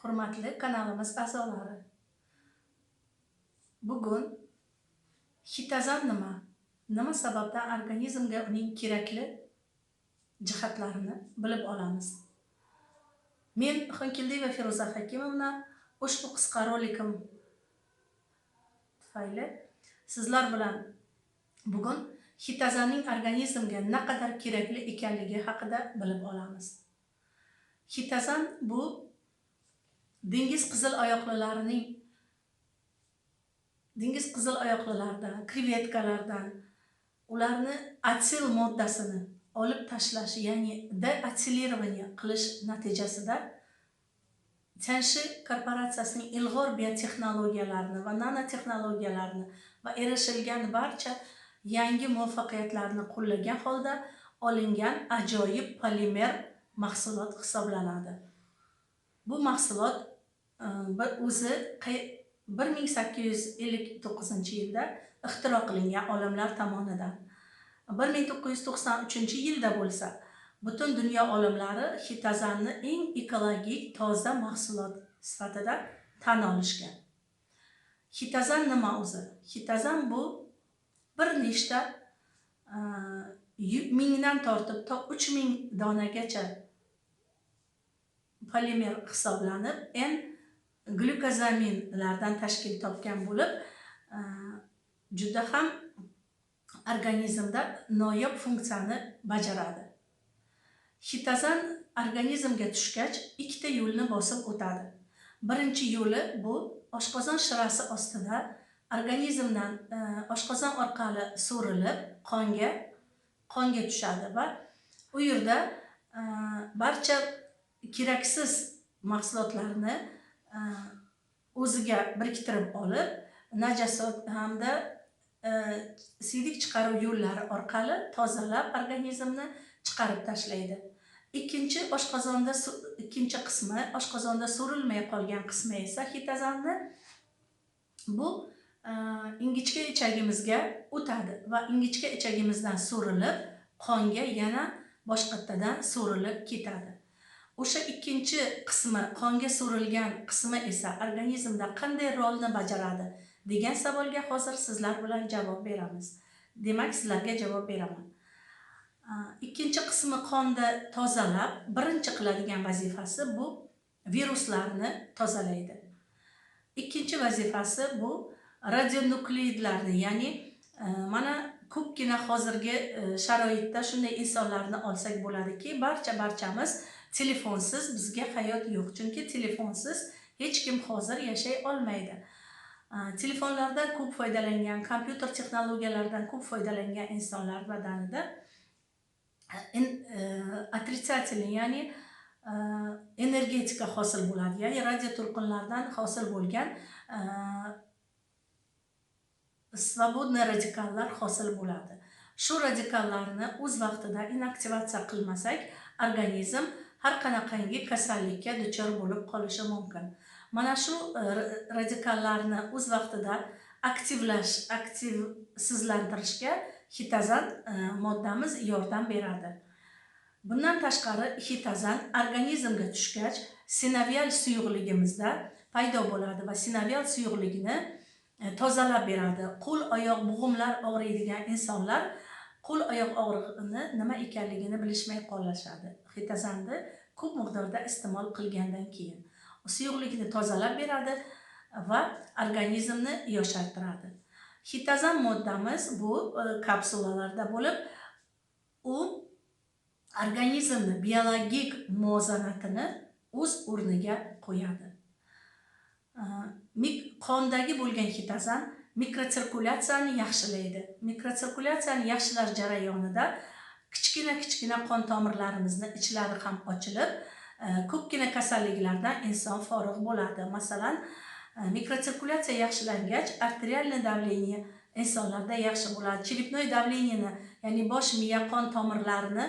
Hurmatli kanalimiz a'zolari. Bugun hitazan nima? Nima sababdan organizmga uning kerakli jihatlarini bilib olamiz. Men Xonkildiyeva Feruza Hakimovna ushbu qisqa rolikim tufayli sizlar bilan bugun hitazanning organizmga naqadar kerakli ekanligi haqida bilib olamiz. Hitazan bu dengiz qizil oyoqlilardan, krevetkalardan ularni atsil moddasini olib tashlash, ya'ni deatsilerivaniya qilish natijasida Tianshi korporatsiyasining ilg'or biotexnologiyalarini va nanotexnologiyalarini va erishilgan barcha yangi muvaffaqiyatlarni qo'llagan holda olingan ajoyib polimer mahsulot hisoblanadi. Bu mahsulot o'zi 1859-yilda ixtiro qilingan olimlar tomonidan. 1993-yilda bo'lsa, butun dunyo olimlari hitazanni eng ekologik, toza mahsulot sifatida tan olishgan. Hitazan nima o'zi? Hitazan bu bir nechta mingdan tortib to 3000 donagacha polimer hisoblanib, glyukozaminlardan tashkil topgan bo'lib, juda ham organizmda noyob funksiyani bajaradi. Hitazan organizmga tushgach, ikkita yo'lni bosib o'tadi. Birinchi yo'li bu oshqozon shirasi ostida organizmdan oshqozon orqali so'rilib qonga tushadi va u yerda barcha keraksiz mahsulotlarni o'ziga biriktirib olib, najosat hamda siydik chiqaruv yo'llari orqali tozalab organizmni chiqarib tashlaydi. Ikkinchi qismi, oshqozonda so'rilmay qolgan qismi esa hitazanni bu ingichka ichagimizga o'tadi va ingichka ichagimizdan so'rilib qonga yana boshqadan so'rilib ketadi. O'sha ikkinchi qismi, qonga so'rilgan qismi esa organizmda qanday rolni bajaradi degan savolga hozir sizlar bilan javob beramiz. Demak, sizlarga javob beraman. Ikkinchi qismi qonda tozalab, birinchi qiladigan vazifasi bu viruslarni tozalaydi. Ikkinchi vazifasi bu radionukleidlarni, ya'ni mana ko'pgina hozirgi sharoitda shunday insonlarni olsak bo'ladiki, barchamiz telefonsiz bizga hayot yo'q. Chunki telefonsiz hech kim hozir yashay olmaydi. Telefonlardan ko'p foydalangan, kompyuter texnologiyalaridan ko'p foydalangan insonlar badanida отрицательный, ya'ni energetika hosil bo'ladi, ya'ni radio to'lqinlardan hosil bo'lgan svobodniy radikallar hosil bo'ladi. Shu radikallarni o'z vaqtida inaktivatsiya qilmasak, organizm har qanaqangi kasallikka duchor bo'lib qolishi mumkin. Mana shu radikallarni o'z vaqtida aktivsizlantirishga hitazan moddamiz yordam beradi. Bundan tashqari, hitazan organizmga tushgach, sinovial suyuqligimizda paydo bo'ladi va sinovial suyuqligini tozalab beradi. Qo'l-oyoq bo'g'imlar og'riydigan insonlar qo'l-oyoq og'rig'ini nima ekanligini bilishmay qolishadi. Hitazanni ko'p miqdorda iste'mol qilgandan keyin suyuqlikni tozalab beradi va organizmni yoshartiradi. Hitazan moddamiz bu kapsulalarda bo'lib, u organizmni biologik muvozanatini o'z o'rniga qo'yadi. Qondagi bo'lgan hitazan mikrotsirkulyatsiyani yaxshilaydi. Mikrotsirkulyatsiyani yaxshilash jarayonida kichkina qon tomirlarimizni ichlari ham ochilib, ko'pgina kasalliklardan inson forig' bo'ladi. Masalan, mikrotsirkulyatsiya yaxshilangach, arterialniy davleniya insonlarda yaxshi bo'ladi. Chiripnoy davleniyani, ya'ni bosh miya qon tomirlarini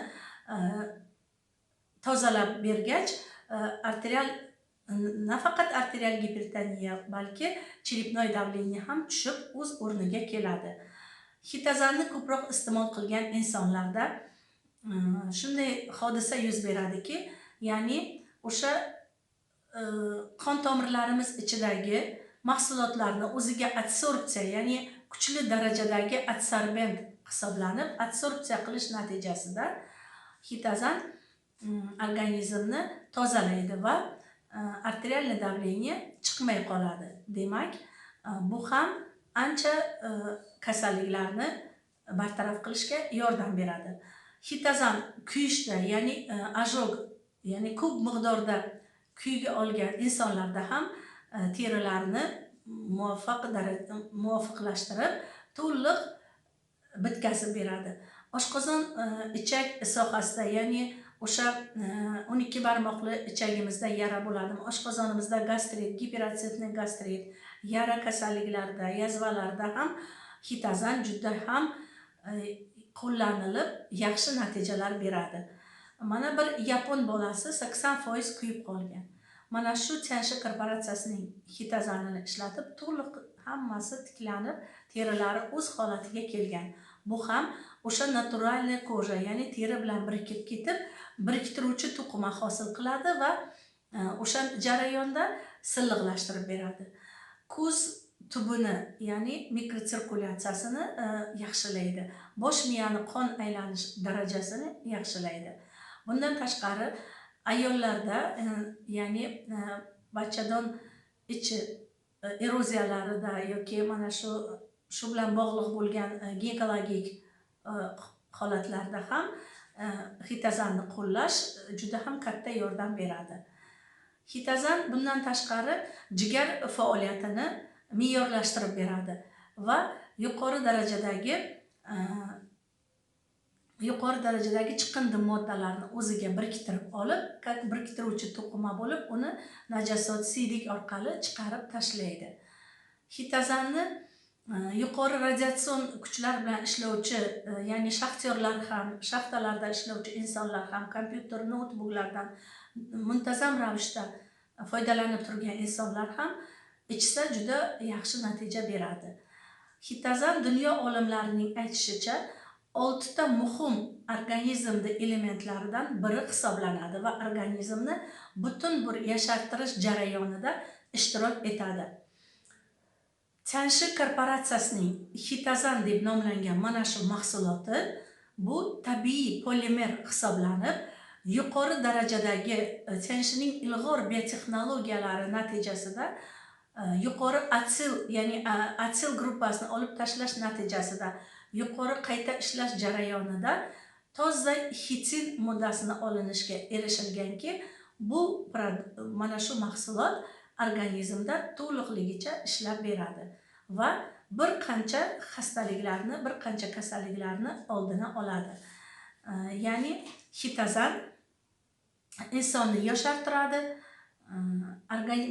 tozalab bergach, nafaqat arterial gipertoniya, balki chiripnoy davleniya ham tushib o'z o'rniga keladi. Hitazanni ko'proq iste'mol qilgan insonlarda shunday hodisa yuz beradiki, ya'ni o'sha qon tomirlarimiz ichidagi mahsulotlarni o'ziga adsorpsiya, ya'ni kuchli darajadagi adsorbent hisoblanib, adsorpsiya qilish natijasida xitazan organizmni tozalaydi va arterial davleniya chiqmay qoladi. Demak, bu ham ancha kasalliklarni bartaraf qilishga yordam beradi. Xitazan kuyishda, ya'ni ajog, ya'ni ko'p miqdorda kuyga olgan insonlarda ham terilarni muvofiqlashtirib, to'liq bitkazib beradi. Oshqozon ichak sohasida, ya'ni o'sha 12 barmoqli ichagimizda yara bo'ladimi, oshqozonimizda gastrit, giperotsifniy gastrit, yara kasalliklarida, yazvalarda ham xitazan juda ham qo'llanilib yaxshi natijalar beradi. Mana bir yapon bolasi 80% kuyib qolgan. Mana shu Tianshi korporatsiyasining xitazanini ishlatib, to'liq hammasi tiklanib, terilari o'z holatiga kelgan. Bu ham o'sha naturalniy koja, ya'ni teri bilan birikib ketib, biriktiruvchi to'qima hosil qiladi va o'sha jarayonda silliqlashtirib beradi. Ko'z tubini, ya'ni mikrosirkulyatsiyasini yaxshilaydi. Bosh miyani qon aylanish darajasini yaxshilaydi. Bundan tashqari, ayollarda, ya'ni bachadon ichi eroziyalarida yoki mana shu bilan bog'liq bo'lgan ginekologik holatlarda ham xitazanni qo'llash juda ham katta yordam beradi. Xitazan bundan tashqari jigar faoliyatini me'yorlashtirib beradi va yuqori darajadagi chiqindi moddalarni o'ziga biriktirib olib, biriktiruvchi to'qima bo'lib, uni najosat siydik orqali chiqarib tashlaydi. Xitazanni yuqori radiatsion kuchlar bilan ishlovchi, ya'ni shaxtyorlar ham, shaxtalarda ishlovchi insonlar ham, kompyuter, noutbuklardan muntazam ravishda foydalanib turgan insonlar ham ichsa juda yaxshi natija beradi. Xitazan dunyo olimlarining aytishicha 6 ta muhim organizmda elementlaridan biri hisoblanadi va organizmni butun bir yashartirish jarayonida ishtirok etadi. Tianshi korporatsiyasining xitazan deb nomlangan mana shu mahsuloti bu tabiiy polimer hisoblanib, yuqori darajadagi Tianshining ilg'or biotexnologiyalari natijasida yuqori atsil, ya'ni atsil gruppasini olib tashlash natijasida yuqori qayta ishlash jarayonida toza xitin moddasini olinishga erishilganki, bu mana shu mahsulot organizmda to'liqligicha ishlab beradi va bir qancha xastaliklarni, bir qancha kasalliklarni oldini oladi. Ya'ni xitazan insonni yoshartiradi,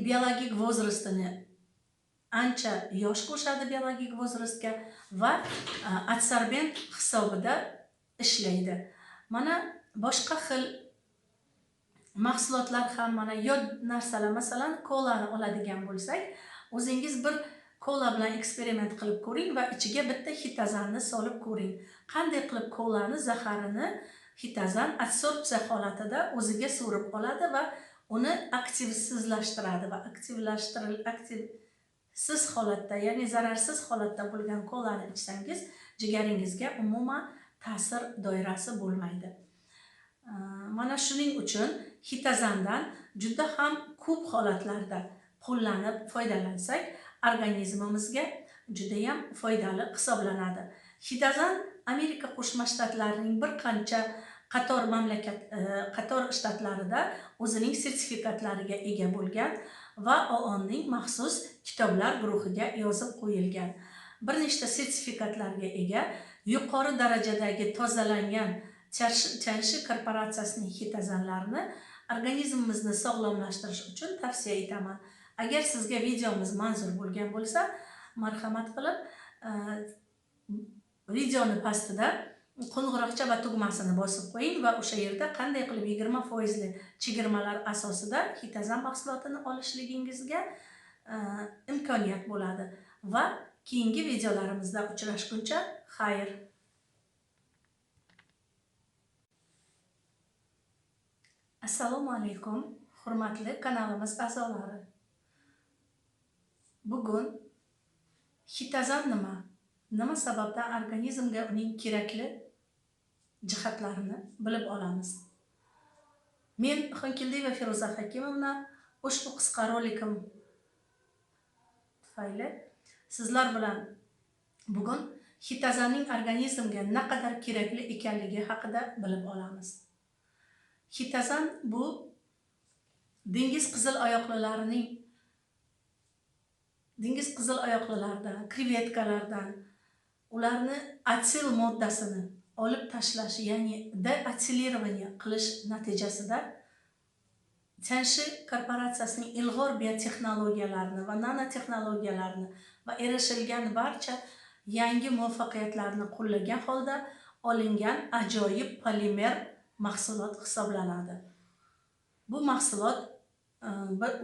biologik возрастini ancha yosh qo'shadi biologik возрастga va adsorbent hisobida ishlaydi. Mana boshqa xil mahsulotlar ham, mana yod narsalar, masalan, kolani oladigan bo'lsak, o'zingiz bir kola bilan eksperiment qilib ko'ring va ichiga bitta xitazanni solib ko'ring. Qanday qilib kolani zaharini xitazan adsorpsiya holatida o'ziga so'rib oladi va uni aktivsizlashtiradi va aktivsiz holatda, ya'ni zararsiz holatda bo'lgan kolani ichsangiz, jigaringizga umuman ta'sir doirasi bo'lmaydi. Mana shuning uchun xitazandan juda ham ko'p holatlarda qo'llanib foydalansak, organizmimizga juda ham foydali hisoblanadi. Xitazan Amerika Qo'shma Shtatlarining bir qancha qator shtatlarida o'zining sertifikatlariga ega bo'lgan va OONning maxsus kitoblar guruhiga yozib qo'yilgan. Bir nechta sertifikatlarga ega, yuqori darajadagi tozalangan Tianshi korporatsiyasining xitazanlarini organizmimizni sog'lomlashtirish uchun tavsiya etaman. Agar sizga videomiz manzur bo'lgan bo'lsa, marhamat qilib videoni pastida qo'ng'iroqcha va tugmasini bosib qo'ying va o'sha yerda qanday qilib 20% chegirmalar asosida xitazan mahsulotini olishligingizga imkoniyat bo'ladi va keyingi videolarimizda uchrashguncha xayr. Assalomu alaykum. Hurmatli kanalimiz a'zolari, bugun hitazan nima sababdan organizmga uning kerakli jihatlarini bilib olamiz. Men Xonkildiyeva Feruza Hakimovna ushbu qisqa rolikim tufayli sizlar bilan bugun hitazanning organizmga naqadar kerakli ekanligi haqida bilib olamiz. Hitazan bu dengiz qizil oyoqlilardan, krevetkalardan ularni atsil moddasini olib tashlash, ya'ni deatsilирование qilish natijasida Tianshi korporatsiyasining ilg'or biotexnologiyalarini va nanotexnologiyalarini va erishilgan barcha yangi muvaffaqiyatlarni qo'llagan holda olingan ajoyib polimer mahsulot hisoblanadi. Bu mahsulot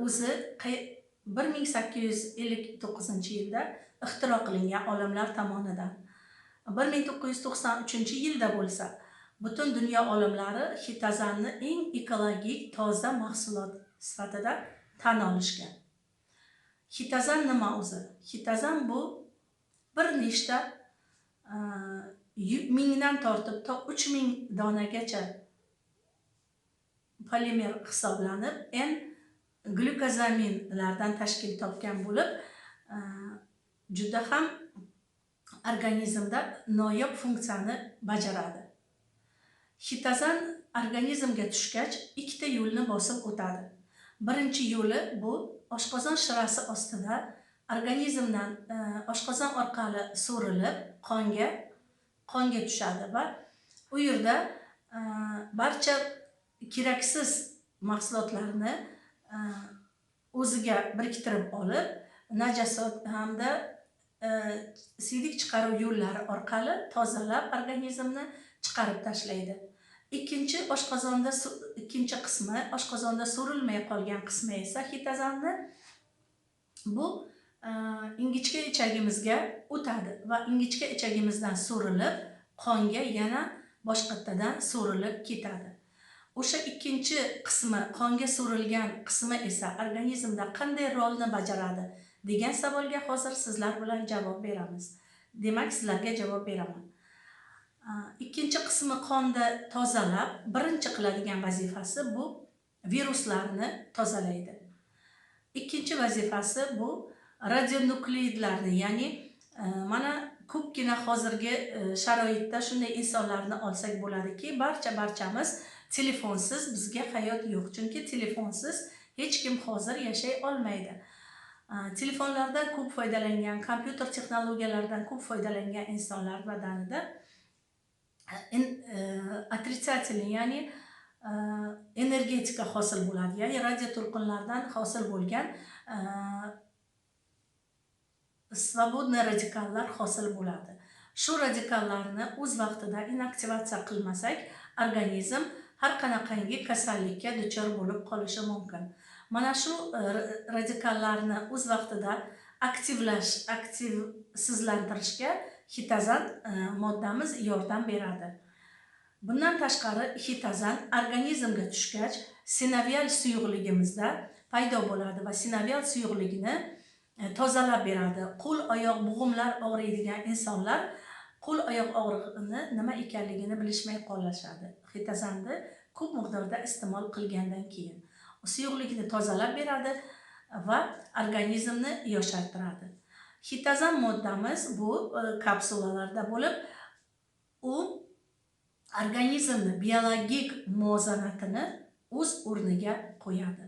o'zi 1859-yilda ixtiro qilingan olimlar tomonidan. 1993-yilda bo'lsa, butun dunyo olimlari hitazanni eng ekologik, toza mahsulot sifatida tan olishgan. Hitazan nima o'zi? Hitazan bu bir nechta mingdan tortib to 3000 donagacha polimer hisoblanib, glyukozaminlardan tashkil topgan bo'lib, juda ham organizmda noyob funksiyani bajaradi. Hitazan organizmga tushgach, ikkita yo'lni bosib o'tadi. Birinchi yo'li bu oshqozon shirasi ostida organizmdan oshqozon orqali so'rilib qonga tushadi va u yerda barcha keraksiz mahsulotlarni o'ziga biriktirib olib, najosat hamda siydik chiqaruv yo'llari orqali tozalab organizmni chiqarib tashlaydi. Ikkinchi qismi, oshqozonda so'rilmay qolgan qismi esa hitazanni bu ingichka ichagimizga o'tadi va ingichka ichagimizdan so'rilib qonga yana boshqatdan so'rilib ketadi. O'sha ikkinchi qismi, qonga so'rilgan qismi esa organizmda qanday rolni bajaradi degan savolga hozir sizlar bilan javob beramiz. Demak, sizlarga javob beraman. Ikkinchi qismi qonda tozalab, birinchi qiladigan vazifasi bu viruslarni tozalaydi. Ikkinchi vazifasi bu radionukleidlarni, ya'ni mana ko'pgina hozirgi sharoitda shunday insonlarni olsak bo'ladiki, barchamiz telefonsiz bizga hayot yo'q. Chunki telefonsiz hech kim hozir yashay olmaydi. Telefonlardan ko'p foydalangan, kompyuter texnologiyalaridan ko'p foydalangan insonlar badanida отрицательный, ya'ni energetika hosil bo'ladi, ya'ni radio to'lqinlardan hosil bo'lgan svobodniy radikallar hosil bo'ladi. Shu radikallarni o'z vaqtida inaktivatsiya qilmasak, organizm har qanaqangi kasallikka duchor bo'lib qolishi mumkin. Mana shu radikallarni o'z vaqtida aktivsizlantirishga hitazan moddamiz yordam beradi. Bundan tashqari, hitazan organizmga tushgach, sinovial suyuqligimizda paydo bo'ladi va sinovial suyuqligini tozalab beradi. Qo'l-oyoq bo'g'imlar og'riydigan insonlar qo'l-oyoq og'rig'ini nima ekanligini bilishmay qolishadi. Hitazanni ko'p miqdorda iste'mol qilgandan keyin suyuqlikni tozalab beradi va organizmni yoshartiradi. Hitazan moddamiz bu kapsulalarda bo'lib, u organizmni biologik muvozanatini o'z o'rniga qo'yadi.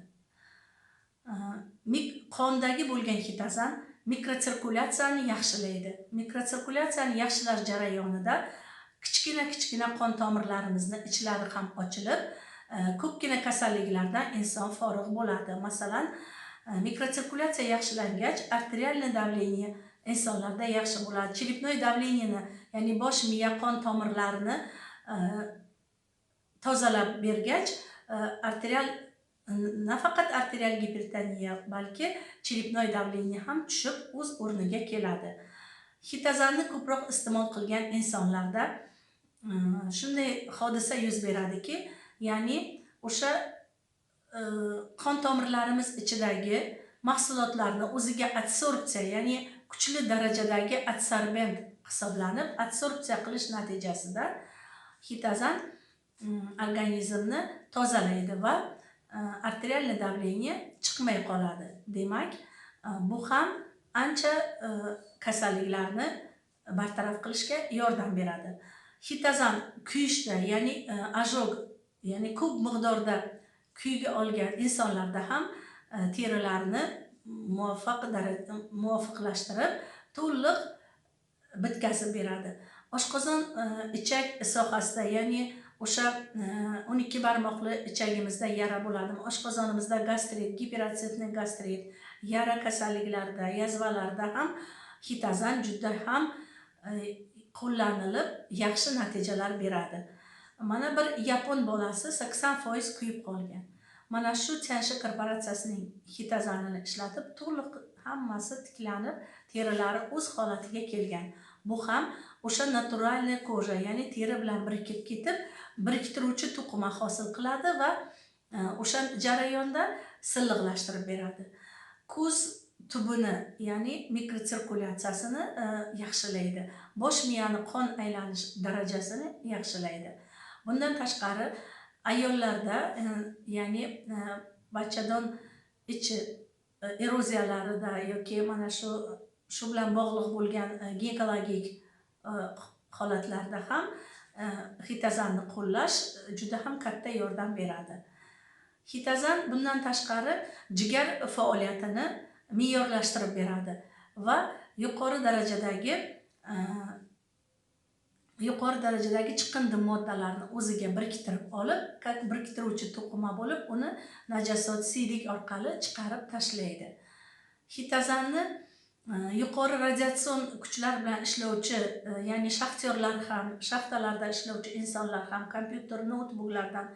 Qondagi bo'lgan hitazan mikrotsirkulyatsiyani yaxshilaydi. Mikrotsirkulyatsiyani yaxshilash jarayonida kichkina qon tomirlarimizni ichlari ham ochilib, ko'pgina kasalliklardan inson forig' bo'ladi. Masalan, mikrotsirkulyatsiya yaxshilangach, arterialniy davleniya insonlarda yaxshi bo'ladi. Chiripnoy davleniyani, ya'ni bosh miya qon tomirlarini tozalab bergach, nafaqat arterial gipertoniya, balki chiripnoy davleniya ham tushib o'z o'rniga keladi. Hitazanni ko'proq iste'mol qilgan insonlarda shunday hodisa yuz beradiki, ya'ni o'sha qon tomirlarimiz ichidagi mahsulotlarni o'ziga adsorpsiya, ya'ni kuchli darajadagi adsorbent hisoblanib, adsorpsiya qilish natijasida xitazan organizmni tozalaydi va arterial davleniya chiqmay qoladi. Demak, bu ham ancha kasalliklarni bartaraf qilishga yordam beradi. Xitazan kuyishda, ya'ni ajog, ya'ni ko'p miqdorda kuyga olgan insonlarda ham terilarni muvofiqlashtirib, to'liq bitkazib beradi. Oshqozon ichak sohasida, ya'ni o'sha 12 barmoqli ichagimizda yara bo'ladimi, oshqozonimizda gastrit, giperatsivniy gastrit, yara kasalliklarida, yazvalarda ham xitazan juda ham qo'llanilib, yaxshi natijalar beradi. Mana bir yapon bolasi 80% kuyib qolgan. Mana shu Tianshi korporatsiyasining xitazanini ishlatib, to'liq hammasi tiklanib, terilari o'z holatiga kelgan. Bu ham o'sha naturalniy koja, ya'ni teri bilan birikib ketib, biriktiruvchi to'qima hosil qiladi va o'sha jarayonda silliqlashtirib beradi. Ko'z tubini, ya'ni mikrotsirkulyatsiyasini yaxshilaydi. Bosh miyani qon aylanish darajasini yaxshilaydi. Bundan tashqari, ayollarda, ya'ni bachadon ichi eroziyalarida yoki mana shu bilan bog'liq bo'lgan ginekologik holatlarda ham xitazanni qo'llash juda ham katta yordam beradi. Xitazan bundan tashqari jigar faoliyatini me'yorlashtirib beradi va yuqori darajadagi chiqindi moddalarni o'ziga biriktirib olib, biriktiruvchi to'qima bo'lib, uni najosat siydik orqali chiqarib tashlaydi. Xitazanni yuqori radiatsion kuchlar bilan ishlovchi, ya'ni shaxtyorlar ham, shaxtalarda ishlovchi insonlar ham, kompyuter, noutbuklardan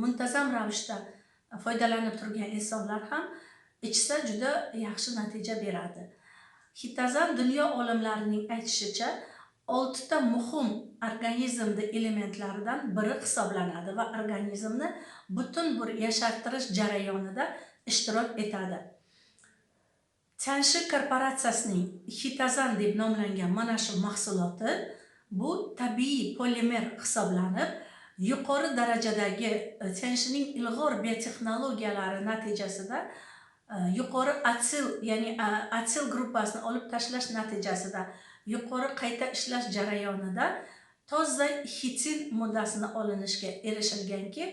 muntazam ravishda foydalanib turgan insonlar ham ichsa juda yaxshi natija beradi. Xitazan dunyo olimlarining aytishicha 6 ta muhim organizmda elementlaridan biri hisoblanadi va organizmni butun bir yashartirish jarayonida ishtirok etadi. Tianshi korporatsiyasining xitazan deb nomlangan mana shu mahsuloti bu tabiiy polimer hisoblanib, yuqori darajadagi Tianshining ilg'or biotexnologiyalari natijasida yuqori atsil, ya'ni atsil gruppasini olib tashlash natijasida yuqori qayta ishlash jarayonida toza xitin moddasini olinishga erishilganki,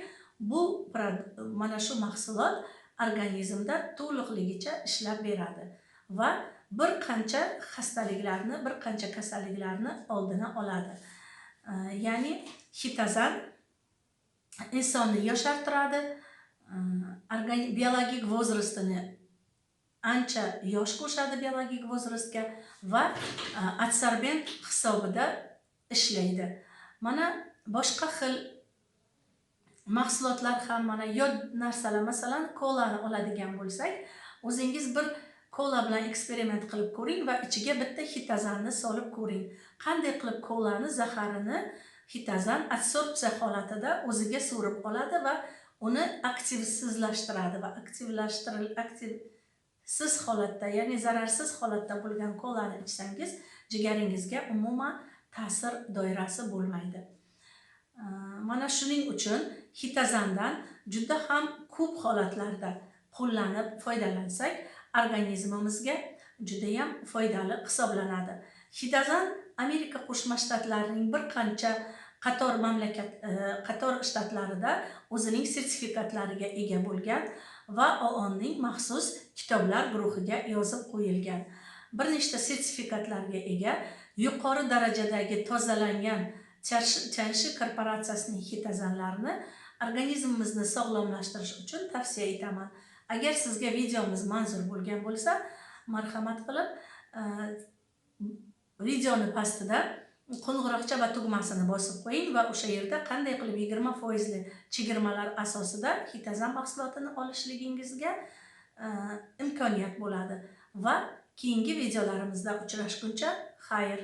bu mana shu mahsulot organizmda to'liqligicha ishlab beradi va bir qancha xastaliklarni, bir qancha kasalliklarni oldini oladi. Ya'ni xitazan insonni yoshartiradi, biologik возрастini ancha yosh qo'shadi biologik возрастga va adsorbent hisobida ishlaydi. Mana boshqa xil mahsulotlar ham, mana yod narsalar, masalan, kolani oladigan bo'lsak, o'zingiz bir kola bilan eksperiment qilib ko'ring va ichiga bitta xitazanni solib ko'ring. Qanday qilib kolani zaharini xitazan adsorpsiya holatida o'ziga so'rib oladi va uni aktivsizlashtiradi va aktivsiz holatda, ya'ni zararsiz holatda bo'lgan kolani ichsangiz, jigaringizga umuman ta'sir doirasi bo'lmaydi. Mana shuning uchun xitazandan juda ham ko'p holatlarda qo'llanib foydalansak, organizmimizga juda ham foydali hisoblanadi. Xitazan Amerika Qo'shma Shtatlarining bir qancha qator shtatlarida o'zining sertifikatlariga ega bo'lgan va OONning maxsus kitoblar guruhiga yozib qo'yilgan. Bir nechta sertifikatlarga ega, yuqori darajadagi tozalangan Tianshi korporatsiyasining xitazanlarini organizmimizni sog'lomlashtirish uchun tavsiya etaman. Agar sizga videomiz manzur bo'lgan bo'lsa, marhamat qilib videoni pastida qo'ng'iroqcha va tugmasini bosib qo'ying va o'sha yerda qanday qilib 20% chegirmalar asosida xitazan mahsulotini olishligingizga imkoniyat bo'ladi va keyingi videolarimizda uchrashguncha xayr.